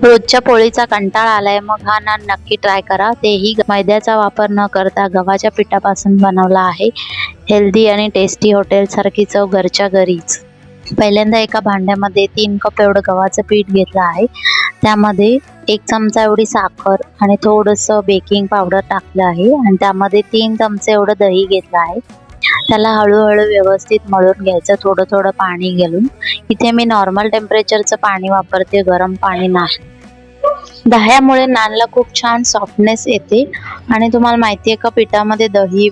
रोजच्या पोळीचा कंटाळा आलाय, मग हा नान नक्की ट्राय करा. तेही मैद्याचा वापर न करता गव्हाच्या पिठापासून बनवला आहे. हेल्दी आणि टेस्टी, हॉटेल सारखी चव घरच्या घरीच. पहिल्यांदा एका भांड्यामध्ये 3 कप एवढं गव्हाचं पीठ घेतलं आहे. त्यामध्ये 1 चमचा एवढी साखर आणि थोडंसं बेकिंग पावडर टाकलं आहे आणि त्यामध्ये 3 चमचे एवढं दही घेतलं आहे. त्याला हळूहळू व्यवस्थित मळून घ्यायचं, थोडं थोडं पाणी घालून. इथे मी नॉर्मल टेम्परेचरचं पाणी वापरते, गरम पाणी नाही. दह्यामुळे नानला खूप छान सॉफ्टनेस येते आणि तुम्हाला माहिती आहे का, पिठामध्ये दही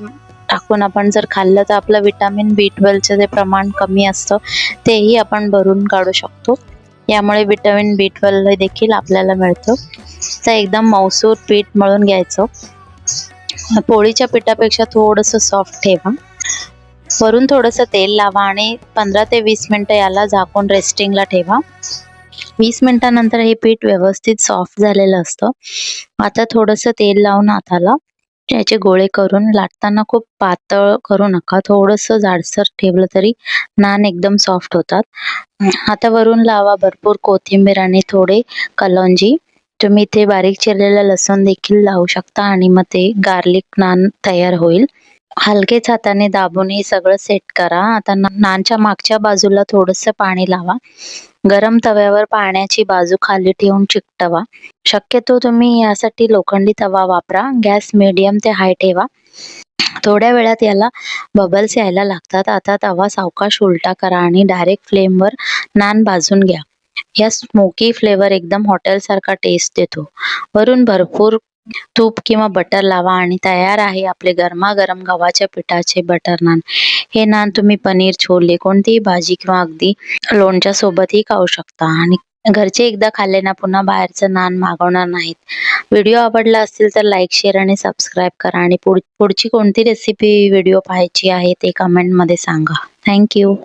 टाकून आपण जर खाल्लं तर आपलं विटामिन B12चं जे प्रमाण कमी असतं तेही आपण भरून काढू शकतो. यामुळे विटामिन B12 देखील आपल्याला मिळतं. तर एकदम मऊसूर पीठ मळून घ्यायचं. पोळीच्या पिठापेक्षा थोडंसं सॉफ्ट ठेवा. वरून थोडंसं तेल लावा आणि 15 ते 20 मिनटं याला झाकून रेस्टिंगला ठेवा. 20 मिनिटानंतर हे पीठ व्यवस्थित सॉफ्ट झालेलं असतं. आता थोडंसं तेल लावून हाताला याचे गोळे करून लाटताना खूप पातळ करू नका, थोडंसं जाडसर ठेवलं तरी नान एकदम सॉफ्ट होतात. आता वरून लावा भरपूर कोथिंबीर आणि थोडे कलौंजी. तुम्ही इथे बारीक चिरलेलं लसूण देखील लावू शकता आणि मग ते गार्लिक नान तयार होईल. हलकेच हाताने दाबून हे सगळं सेट करा. आता नानच्या मागच्या बाजूला थोडंसं पाणी लावा. गरम तव्यावर पाण्याची बाजू खाली ठेवून चिकटवा. शक्यतो तुम्ही यासाठी लोखंडी तवा वापरा. गॅस मीडियम ते हाय ठेवा. थोड्या वेळात याला बबल्स यायला लागतात. आता तवा सावकाश उलटा करा आणि डायरेक्ट फ्लेमवर नान भाजून घ्या. या स्मोकी फ्लेवर एकदम हॉटेलसारखा टेस्ट देतो. वरून भरपूर तूप किंवा बटर लावा आणि तयार आहे आपले गरमागरम गव्हाच्या पिठाचे बटर नान. हे नान तुम्ही पनीर, छोले, कोणतीही भाजी किंवा अगदी लोणच्या सोबतही खाऊ शकता आणि घरचे एकदा खाल्ले ना पुन्हा बाहेरचं नान मागवणार नाहीत. व्हिडिओ आवडला असेल तर लाईक, शेअर आणि सबस्क्राईब करा आणि पुढची कोणती रेसिपी व्हिडिओ पाहायची आहे ते कमेंटमध्ये सांगा. थँक्यू.